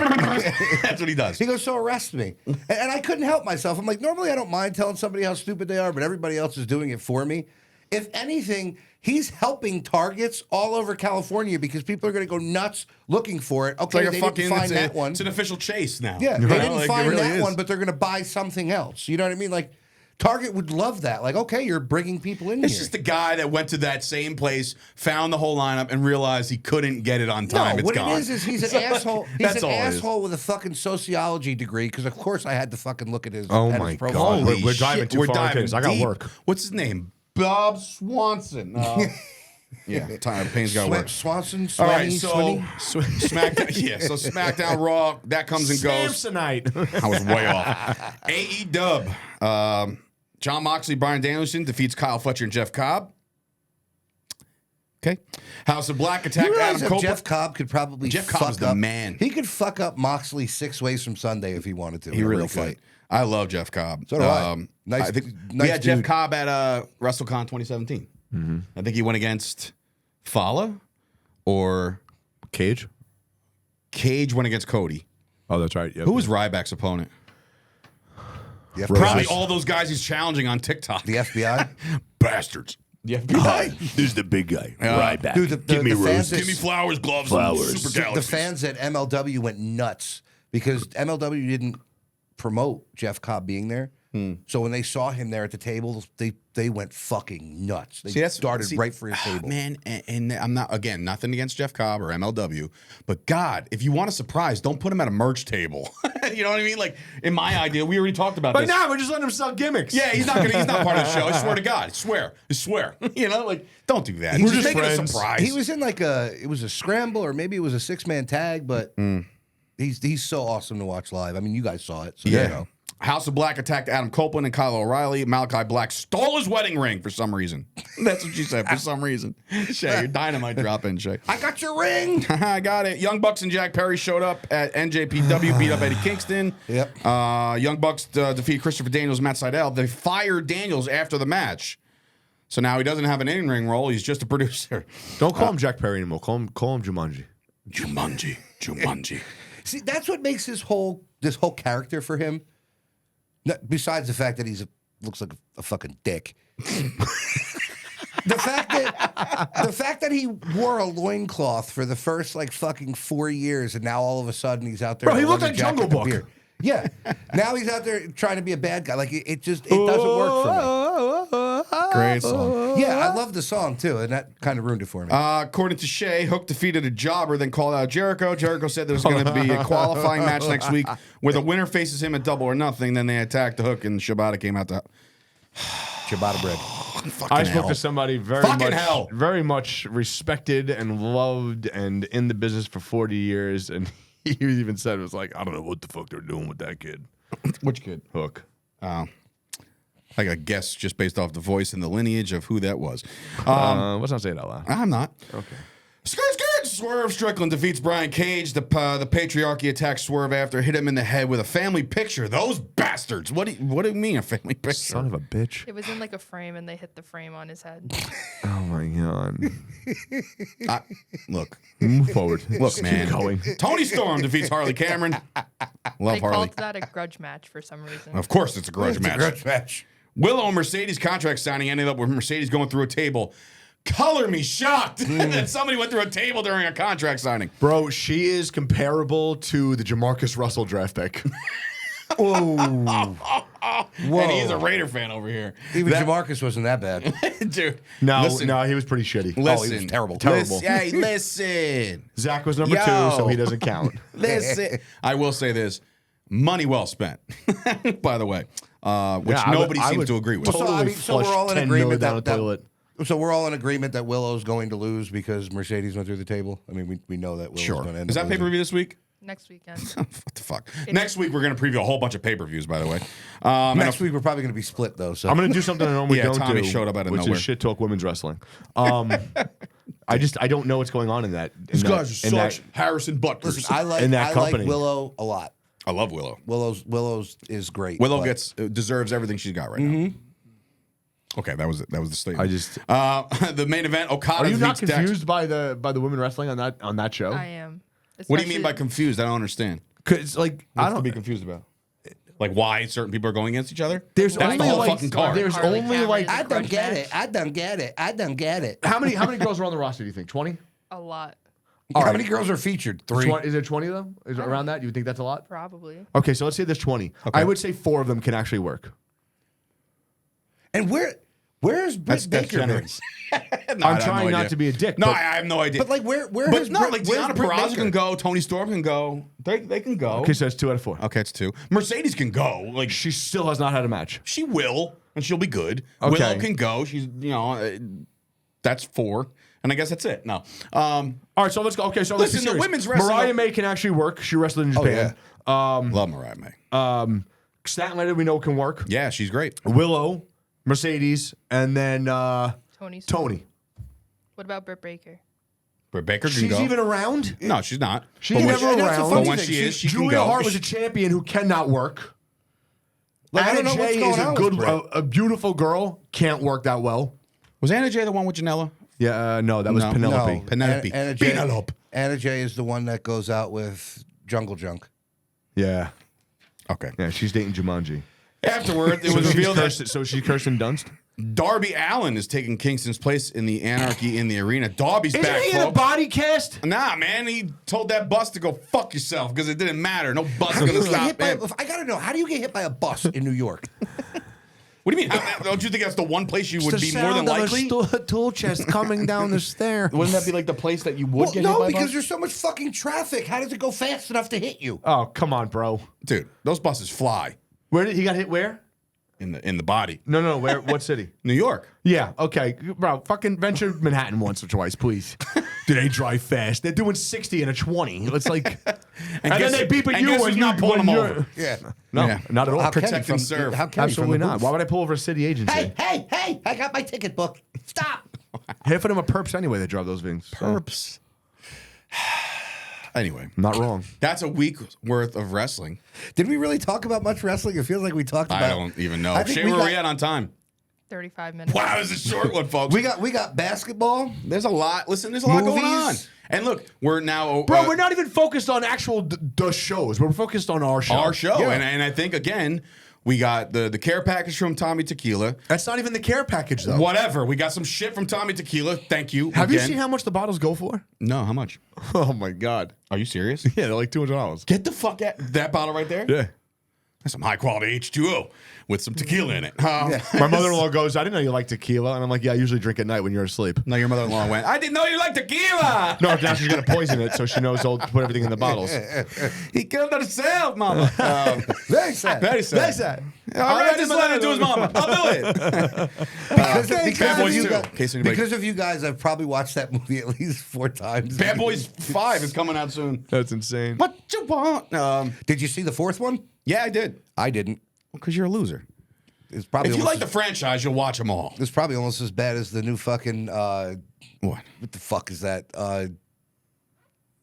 That's what he does. He goes, so arrest me. And I couldn't help myself. I'm like, normally I don't mind telling somebody how stupid they are, but everybody else is doing it for me. If anything, he's helping targets all over California because people are going to go nuts looking for it. Okay, they didn't find that one. It's an official chase now. Yeah, they didn't find that one, but they're going to buy something else. You know what I mean? Like, Target would love that. Like, okay, you're bringing people in here. It's just a guy that went to that same place, found the whole lineup, and realized he couldn't get it on time. No, what it is he's an asshole. He's an asshole with a fucking sociology degree. Because of course I had to fucking look at his. Oh at my his profile. God, we're diving too far into this. I got work. What's his name? Bob Swanson. Yeah, Payne's got work. Swanson. All right, so SmackDown. Yeah, so SmackDown Raw that comes and goes. Samsonite. I was way off. AEW. John Moxley, Bryan Danielson defeats Kyle Fletcher and Jeff Cobb. Okay. House of Black attacked Adam Cole. Jeff Cobb could probably Jeff Cobb's the man. He could fuck up Moxley 6 ways from Sunday if he wanted to. He really could. I love Jeff Cobb. So do I. Nice. We had Jeff Cobb at WrestleCon 2017. Mm-hmm. I think he went against Fala or Cage. Cage went against Cody. Oh, that's right. Yep. Who was Ryback's opponent? Probably all those guys he's challenging on TikTok. The FBI? Bastards. The FBI. Hi, this is the big guy. Ryback. Dude, give me roses. Give me flowers, gloves, flowers. and super galaxies. The fans at MLW went nuts because MLW didn't promote Jeff Cobb being there. So when they saw him there at the table, they went fucking nuts. They started right for his table. Man, and I'm not, again, nothing against Jeff Cobb or MLW, but God, if you want a surprise, don't put him at a merch table. You know what I mean? Like, in my idea, we already talked about But this. now we're just letting him sell gimmicks. Yeah, he's not part of the show. I swear to God. I swear. You know, like, don't do that. We're Just just make it a friends. surprise. He was in like it was a scramble or maybe it was a 6-man tag, but he's so awesome to watch live. I mean, you guys saw it. So Yeah. you know. House of Black attacked Adam Copeland and Kyle O'Reilly. Malachi Black stole his wedding ring for some reason. That's what she said, for some reason. Shay, your dynamite drop in, Shay. I got your ring. I got it. Young Bucks and Jack Perry showed up at NJPW, beat up Eddie Kingston. Yep. Young Bucks defeat Christopher Daniels, Matt Sydal. They fired Daniels after the match. So now he doesn't have an in-ring role. He's just a producer. Don't call him Jack Perry anymore. Call him Jumanji. Jumanji. See, that's what makes this whole character for him. Besides the fact that looks like a fucking dick. The fact that he wore a loincloth for the first like fucking 4 years and now all of a sudden he's out there. Bro, he with a looked leather like jacket Jungle and Book. beard. Yeah. Now he's out there trying to be a bad guy. Like it doesn't work for me. Great song. Yeah, I love the song too, and that kind of ruined it for me. According to Shay, Hook defeated a jobber, then called out Jericho. Jericho said there's going to be a qualifying match next week where the winner faces him at Double or Nothing. Then they attacked the Hook, and Shibata came out to Ciabatta bread. I spoke to somebody Hell. very much respected and loved and in the business for 40 years, and he even said it was like, I don't know what the fuck they're doing with that kid. Which kid? Hook. I got guess just based off the voice and the lineage of who that was. Let's not say it out loud. I'm not. Okay. Skirt. Swerve Strickland defeats Brian Cage. The patriarchy attacks Swerve after hit him in the head with a family picture. Those bastards. What do you mean a family picture? Son of a bitch. It was in like a frame, and they hit the frame on his head. Oh my god. Look, Move forward. look, man. Keep going. Tony Storm defeats Harley Cameron. Love They Harley. called that a grudge match for some reason. Of course, it's a grudge match. Grudge match. Willow and Mercedes contract signing ended up with Mercedes going through a table. Color me shocked that somebody went through a table during a contract signing. Bro, she is comparable to the Jamarcus Russell draft pick. And he's a Raider fan over here. Even Jamarcus wasn't that bad. Dude. No, listen, he was pretty shitty. Listen, he was terrible. Terrible. Hey, listen. Zach was number Yo. 2, so he doesn't count. Listen. I will say this. Money well spent, by the way, which Yeah, nobody I seems would to agree with. totally so we're flush all in 10 agreement million down that- the toilet. So we're all in agreement that Willow's going to lose because Mercedes went through the table. I mean, we know that Willow's Sure. going to end Is up that pay-per-view this week? Next weekend. What the fuck? Next week, we're going to preview a whole bunch of pay-per-views, by the way. Next week we're probably going to be split though. So I'm going to do something I normally Yeah, don't Tommy do, showed up out of which nowhere. is shit talk women's wrestling. I don't know what's going on in that. Harrison Butler. listen, I like in that company. Willow a lot. I love Willow. Willow's is great. Willow but- deserves everything she's got right now. Okay, that was it. That was the statement. The main event. Okada. Are you not defeats Dax. confused by the women wrestling on that show? I am. What do you mean by Especially- confused? I don't understand. Cause like I What's to don't be confused about? Like why certain people are going against each other? There's That's only the whole like fucking card. there's Harley only Cameron like is a I don't grudge get match. it. I don't get it. I don't get it. how many girls are on the roster? Do you think 20? A lot, How many girls are featured? 3. Is there 20 of them? Is it around that? You would think that's a lot? probably. Okay, so let's say there's 20. I would say 4 of them can actually work. And where's Britt Baker been? generous. No, I'm I have trying no not idea. to be a dick. No, but I have no idea. But like where But has no, Britt- like where's Deanna Britt Peraza Baker? can go. Tony Storm can go. They can go. okay, so that's 2 out of 4. Okay, it's 2. Mercedes can go. Like She still has not had a match. she will, and she'll be good. Okay. Willow can go. She's that's 4, and I guess that's it. No. All right, so let's go. Okay, so let's Listen, be the serious. women's wrestling- Mariah May can actually work. She wrestled in Japan. Love Mariah May. Statlander we know can work. Yeah, she's great. Willow, Mercedes, and then Tony. What about Britt Baker? Britt Baker can She's go. even around? No, she's not. She's But when never she- around. But when she is, she can Julia go. Hart was a champion who cannot work. Like, I Anna don't know what's Jay going is a on good, with Britt. a beautiful girl. Can't work that well. Was Anna Jay the one with Janela? Yeah, no, that was No. Penelope. No, Penelope. Anna Jay, Penelope. Anna Jay is the one that goes out with Jungle Junk. Yeah, Okay. yeah, she's dating Jumanji. Afterward, it was revealed that So she's Kirsten Dunst. Darby Allin is taking Kingston's place in the Anarchy in the Arena. Darby's Isn't back, he in a folks. body cast? Nah, man, he told that bus to go fuck yourself because it didn't matter. No bus is How do gonna you get stop hit by him. I gotta know, how do you get hit by a bus in New York? What do you mean? Don't you think that's the one place you would The be more than sound of likely? a tool chest coming down the stair. Wouldn't that be like the place that you would get hit no, by a because bus? there's so much fucking traffic. How does it go fast enough to hit you? Oh, come on, bro. Dude, those buses fly Where did he got hit? Where? in the body. No. Where? What city? New York. Yeah. Okay, bro. Fucking venture Manhattan once or twice, please. Do they drive fast? They're doing 60 and a 20. It's like, and guess- then they beep at and you guess when who's you not pulling when them you're- over? Yeah. No, Yeah. not at all. How can Protect he and from- serve. How can he Absolutely from the not. booth? Why would I pull over a city agency? Hey! I got my ticket book. Stop. Half of them are perps anyway. They drive those things. So, Perps. Anyway, not wrong. that's a week worth of wrestling. Did we really talk about much wrestling? It feels like we talked about. I don't even know. I think Shay, we where are got- we at on time? 35 minutes. Wow, this is a short one, folks. We got basketball. There's a lot. Listen, there's a lot going on. Movies. And look, we're now Bro, we're not even focused on actual the shows. We're focused on our show. our show, Yeah. and I think again we got the care package from Tommy Tequila. That's not even the care package, though. Whatever, we got some shit from Tommy Tequila. Thank you. Have you again. seen how much the bottles go for? No, how much? Oh my god. Are you serious? Yeah, they're like $200. Get the fuck out that bottle right there. Yeah. That's some high quality H2O with some tequila in it. My mother-in-law goes, I didn't know you like tequila. And I'm like, yeah, I usually drink at night when you're asleep. No, your mother-in-law went, I didn't know you liked tequila. No, now she's going to poison it, so she knows I'll put everything in the bottles. He killed herself, mama. Very sad. Very sad. Very sad. All right, just let it to his mama. I'll do it. Bad Boys 2, in case anybody- because of you guys, I've probably watched that movie at least 4 times. Bad Boys 5 is coming out soon. That's insane. What you want? Did you see the 4th one? Yeah, I did. I didn't. Because you're a loser. It's probably If you almost like the franchise, you'll watch them all. it's probably almost as bad as the new fucking What? what the fuck is that?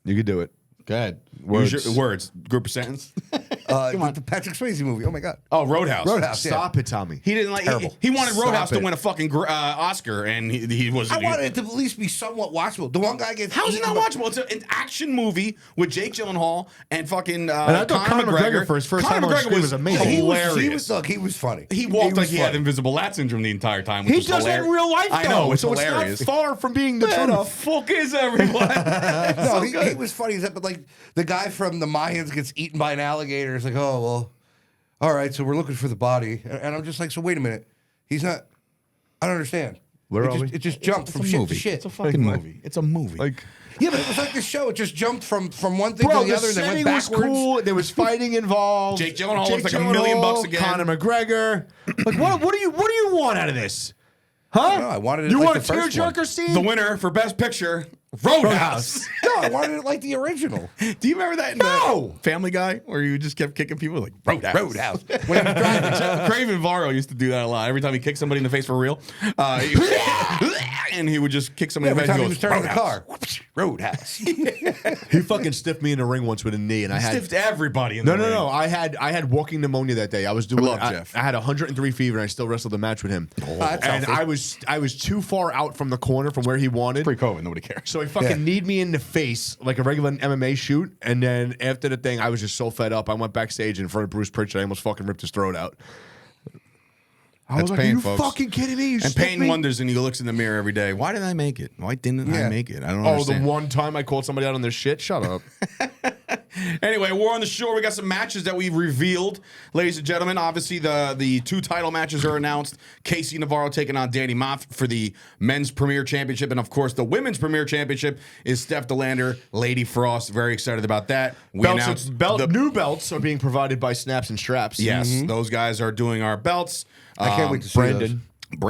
You could do it. Go ahead. Words. Use your words. Group of sentence. The Patrick Swayze movie. Oh my god. Oh, Roadhouse. Roadhouse. Yeah. Stop it, Tommy. He didn't like. Terrible. He wanted Roadhouse Stop to it. win a fucking Oscar, and he was. I wanted it to at least be somewhat watchable. The one guy gets How is it eaten not by- watchable? It's an action movie with Jake Gyllenhaal and fucking And I thought Conor McGregor for his first Conor time on McGregor screen was amazing. He hilarious. was funny. He walked like was he had funny. invisible lat syndrome the entire time. Which He was does that in hilarious. real life, though. I know, it's so hilarious. it's not far from being the Where the truth. fuck is everyone? No, he was funny. But like the guy from the Mayans gets eaten by an alligator. It's like, oh well, all right. So we're looking for the body, and I'm just like, so wait a minute, he's not. I don't understand. Where it are just, we? It just jumped from shit to shit. It's a fucking movie. It's a movie. Like, Yeah, but it was like the show. It just jumped from one thing bro, to the other, and then setting went was backwards. cool. There was fighting involved. Jake Gyllenhaal looks like $1 million again. Conor McGregor. Like, what do you want out of this? Huh? I don't know, I wanted it You like want a the first one. tearjerker scene? the winner for Best Picture, Roadhouse. No, I wanted it like the original. Do you remember that in No! the Family Guy where you just kept kicking people like Roadhouse? Roadhouse. When he was driving. Craven Varro used to do that a lot. Every time he kicked somebody in the face for real, and he would just kick somebody Every in the time he face. was turning the Roadhouse. car. Roadhouse. He fucking stiffed me in the ring once with a knee, and I had Stiffed everybody in No, the no, ring. no. I had walking pneumonia that day. I was doing. love Jeff. I had 103 fever, and I still wrestled the match with him. that's and healthy. I was too far out from the corner from where he wanted. Pre-COVID, nobody cares. So he fucking kneed me in the face like a regular MMA shoot, and then after the thing, I was just so fed up. I went backstage in front of Bruce Pritchard. I almost fucking ripped his throat out. I That's was like, pain, "Are you folks. fucking kidding me?" You And stiffed Payne me? wonders, and he looks in the mirror every day. Why did I make it? Why didn't I Yeah. make it? I don't Oh, understand. the one time I called somebody out on their shit. Shut up. Anyway, War on the Shore. We got some matches that we've revealed, ladies and gentlemen. Obviously, the 2 title matches are announced. Casey Navarro taking on Danny Moff for the men's premier championship, and of course, the women's premier championship is Steph DeLander, Lady Frost. Very excited about that. We announced New belts are being provided by Snaps and Straps. Yes, those guys are doing our belts. I can't wait to see Brandon.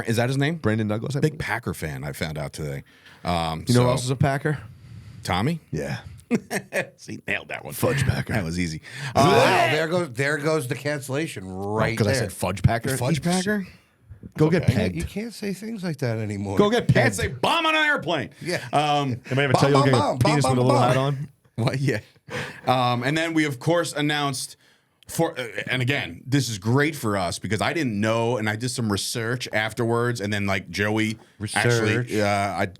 Is that his name? Brandon Douglas. Big Packer fan. I found out today. You know who else is a Packer? Tommy? Yeah. See, nailed that one. Fudge Packer. That was easy. Wow, there goes the cancellation right Because there. I said Fudge Packer. Fudge Packer? Go get You pegged. can't say things like that anymore. Go get Can't pegged. say bomb on an airplane. Yeah. Anybody ever tell you Bum, you'll get bum, a penis bum, with a bum, little bum. hat on? What? Yeah. And then we, of course, announced and again, this is great for us because I didn't know, and I did some research afterwards, and then like Joey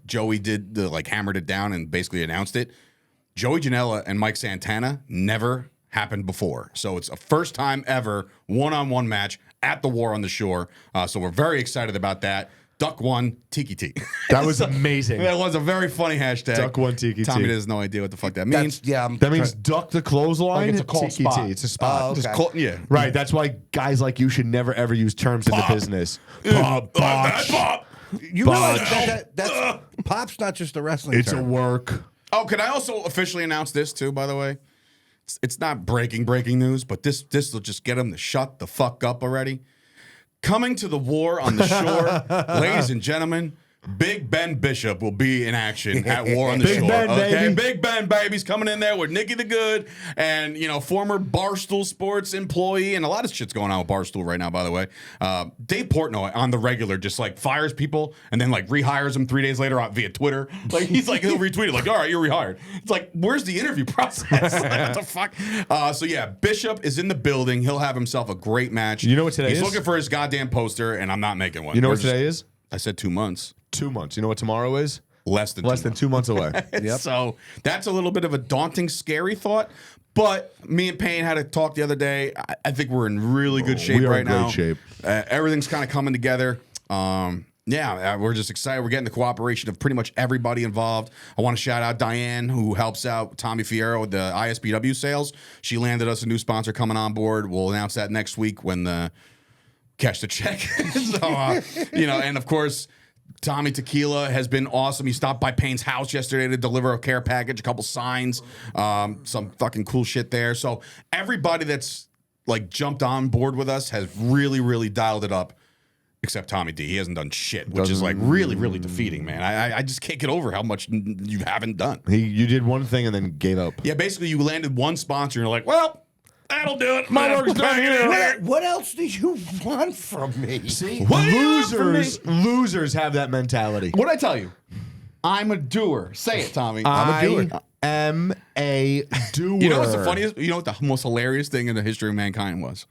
Joey did hammered it down and basically announced it. Joey Janela and Mike Santana never happened before, so it's a first time ever one-on-one match at the War on the Shore. So we're very excited about that. Duck One Tiki T. That was amazing. That was a very funny hashtag. Duck One Tiki Tommy T. has no idea what the fuck that means. That means duck the clothesline. Like it's a call Tiki spot. T. It's a spot. Oh, okay. Just call, yeah. Right. That's why guys like you should never ever use terms in the business. Pop, botch. Pop. You realize that's pop's not just a wrestling It's a term. work. Oh, can I also officially announce this too? By the way, it's not breaking news, but this will just get them to shut the fuck up already. Coming to the War on the Shore, ladies and gentlemen, Big Ben Bishop will be in action at War on the Big Shore. Ben, okay, baby. Big Ben, baby's coming in there with Nikki the Good and former Barstool Sports employee, and a lot of shit's going on with Barstool right now. By the way, Dave Portnoy on the regular just like fires people and then like rehires them 3 days later via Twitter. Like he's like he'll retweet it like, all right, you're rehired. It's like where's the interview process? Like, what the fuck? So yeah, Bishop is in the building. He'll have himself a great match. You know what today He's is? looking for his goddamn poster, and I'm not making one. You know We're what today is? I said 2 months. 2 months. You know what tomorrow is? Less than Less than 2 months away. So that's a little bit of a daunting, scary thought. But me and Payne had a talk the other day. I think we're in really good shape we are right in great now. shape. Everything's kind of coming together. We're just excited. We're getting the cooperation of pretty much everybody involved. I want to shout out Diane, who helps out Tommy Fierro with the ISPW sales. She landed us a new sponsor coming on board. We'll announce that next week when the cash the check. So, and of course, Tommy Tequila has been awesome. He stopped by Payne's house yesterday to deliver a care package, a couple signs, some fucking cool shit there. So everybody that's like jumped on board with us has really, really dialed it up. Except Tommy D. He hasn't done shit, which is like really, really defeating, man. I just can't get over how much you haven't done. You did one thing and then gave up. Yeah, basically you landed one sponsor and you're like, well, that'll do it. My work's done here. What else did you want from me? See, What do you want from losers have that mentality. What'd I tell you? I'm a doer. Say it, Tommy. I'm a doer. am a doer. You know what's the funniest? You know what the most hilarious thing in the history of mankind was?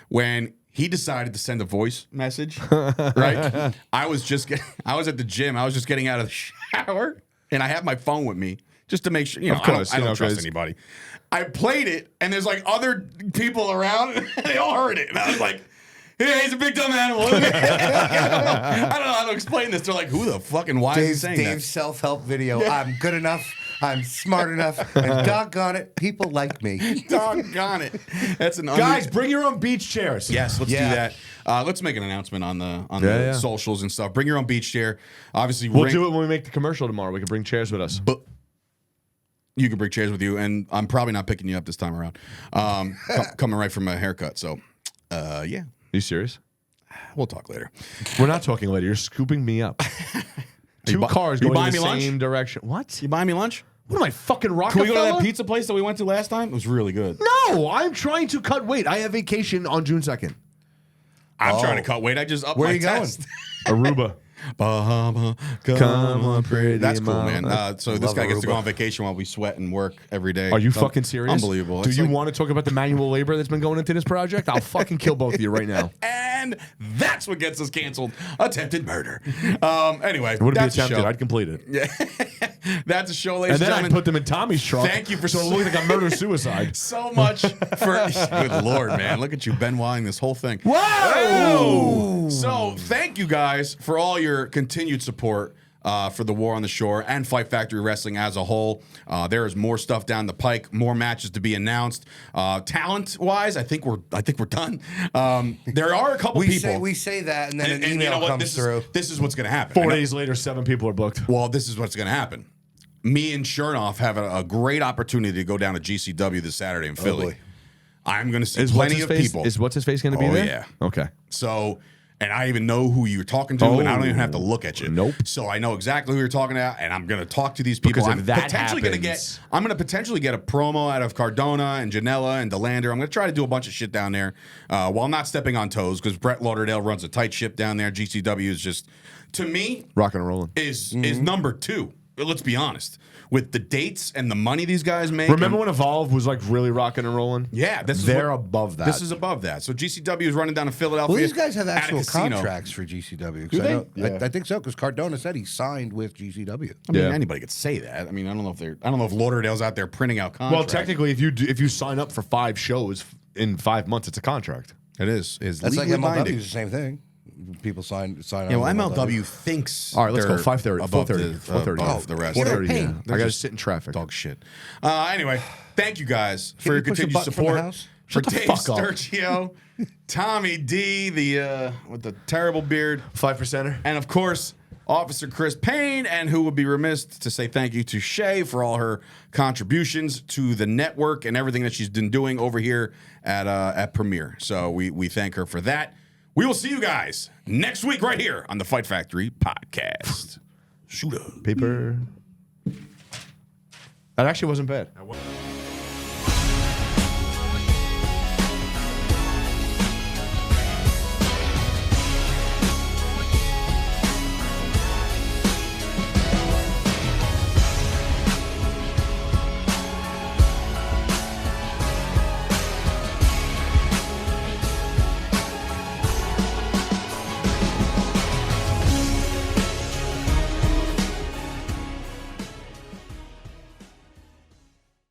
When he decided to send a voice message, right? I was at the gym. I was just getting out of the shower, and I have my phone with me just to make sure. Of course, I don't trust anybody. I played it, and there's like other people around, and they all heard it, and I was like, "Hey, he's a big dumb animal." I don't know how to explain this. They're like, "Who the fuck and why is he saying Dave's self-help video. I'm good enough. I'm smart enough. And doggone it, people like me. that?" Doggone it! That's an Guys, bring your own beach chairs. Yes, let's do Yeah. that. Let's make an announcement on the Yeah. socials and stuff. Bring your own beach chair. Obviously, We'll do it when we make the commercial tomorrow. We can bring chairs with us. But you can bring chairs with you, and I'm probably not picking you up this time around. Coming right from a haircut, so yeah, You serious? we'll talk later. We're not talking later. You're scooping me up. Two cars you going buying in the me lunch? same direction. What? You buying me lunch? What am I, fucking Can Rockefeller? we go to that pizza place that we went to last time? It was really good. No, I'm trying to cut weight. I have vacation on June 2nd. I'm trying to cut weight. I just upped Where my are you going? test. Aruba. Bahama, Come on, pretty That's cool, man. mama. So this Love guy gets to go Aruba. on vacation while we sweat and work every day. Are you So, fucking serious? Unbelievable. Do It's you like- want to talk about the manual labor that's been going into this project? I'll fucking kill both of you right now. And that's what gets us canceled. Attempted murder. Anyway, It wouldn't be that's a attempted. show. I'd complete it. That's a show, ladies And then I'd gentlemen. put them in Tommy's truck. Thank you for so it looked like a murder-suicide. so much for good lord, man. Look at you Benoiting this whole thing. Whoa! So thank you guys for all your continued support for the War on the Shore and Fight Factory Wrestling as a whole. There is more stuff down the pike, more matches to be announced. Talent-wise, I think we're done. There are a couple people. We say that, and then and an you email know what? comes through. This is what's going to happen. 4 I know- days later, 7 people are booked. Well, this is what's going to happen. Me and Chernoff have a great opportunity to go down to GCW this Saturday in Philly. boy. I'm going to see Is plenty of people. Is what's his face going to be Oh, there? yeah. Okay. So, and I even know who you're talking to, and I don't even have to look at you. Nope. So I know exactly who you're talking to, and I'm going to talk to these people. Because if I'm that potentially going to happens- I'm going to potentially get a promo out of Cardona and Janela and Delander. I'm going to try to do a bunch of shit down there while not stepping on toes, because Brett Lauderdale runs a tight ship down there. GCW is just, to me, Rocking and rolling. is number 2. Let's be honest. With the dates and the money these guys make. Remember when Evolve was like really rocking and rolling? Yeah, They're above that. This is above that. So GCW is running down to Philadelphia. Well, these guys have at a actual casino. contracts for GCW. Do they? I think so, because Cardona said he signed with GCW. I mean, Yeah. anybody could say that. I mean, I don't know if Lauderdale's out there printing out Well, contracts. technically, if you sign up for 5 shows in 5 months, it's a contract. it is That's like legally MLW binding. is the same thing. people sign on. Yeah, well, with MLW thinks. All right, let's go. they're 5:30, above 4:30, the 4:30. above the rest. 4:30, Payne. yeah. They're I got to just sit in traffic. Dog shit. Anyway, thank you guys for Can your you push a continued button from the support. house? For Shut the Dave fuck up. Sturchio, Tommy D, the with the terrible beard, 5%er. and of course Officer Chris Payne, and who would be remiss to say thank you to Shay for all her contributions to the network and everything that she's been doing over here at Premiere. So we thank her for that. We will see you guys next week right here on the Fight Factory podcast. Shoot up. Paper. That actually wasn't bad.